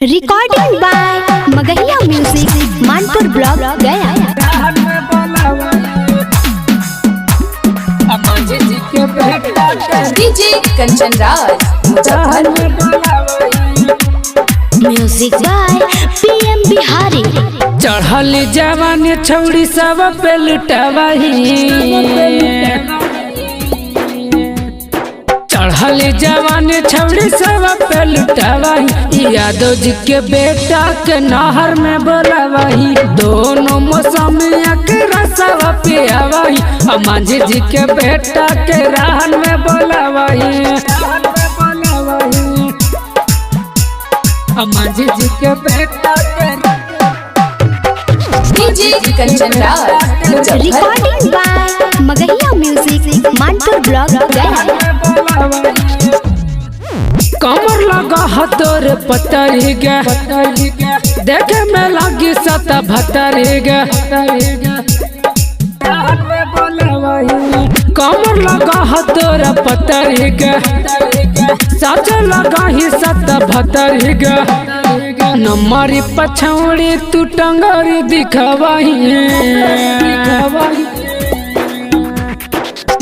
Recording by Magahiya music Manpur block Gaya. DJ Kanchan Raj music by PM Bihari. चढ़ल जवानी छौड़ी सब पे लुटवाही, चढ़ल जवानी छौड़ी सब पे लुटवाही। यादव जी के बेटा के नहर में बोलवाही, दोनों मौसमिया के रसवा पियावाही। मांझी जी के बेटा के राहन में बोलवाही, मांझी जी के बेटा के DJ Kanchan Raj recording by Magahiya music Manpur block Gaya. कमर लगा हतोर पतरी गे, देखे में लगी सत भतरी गे। कमर लगा हतोर पतरी गे, सच लगा ही सत भतरी गे। नमरी पछौड़ी तू टंगरी दिखवाही,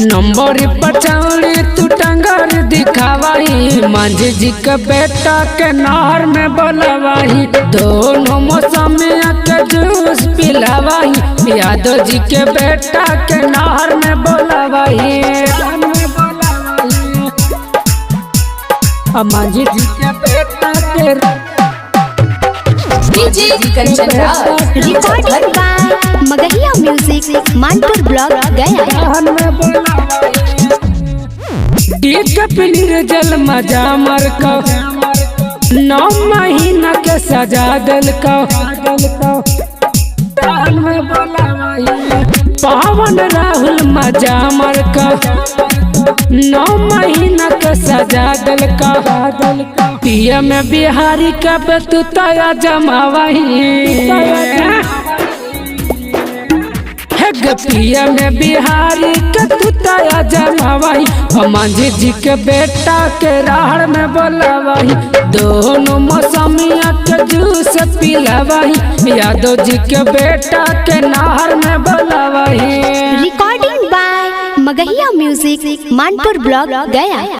नंबर पछौड़ी तू टंगर दिखावाही। मांझी जी के बेटा के नहर में बोलवाही, दोनों मौसमिया के जूस पिलावाही। यादव जी के बेटा के नहर में बोलवाही, मांझी जी के बेटा के DJ Kanchan Raj recording by Magahiya music Manpur block Gaya. जल मजा मर को 9 महीना के सजा दिल को। पावन राहुल मजा मर को 9 महीना के सजा दिल का। पिया में बिहारी का पे तू तया जमावाही, पिया में बिहारी के तू तया जमावाही। मांझी जी के बेटा के राहड़ में बोलवाही, दोनों मौसमिया के जूस पिलावाही। यादव जी के बेटा के नहर में बोलवाही। Recording by Magahiya music Manpur block Gaya.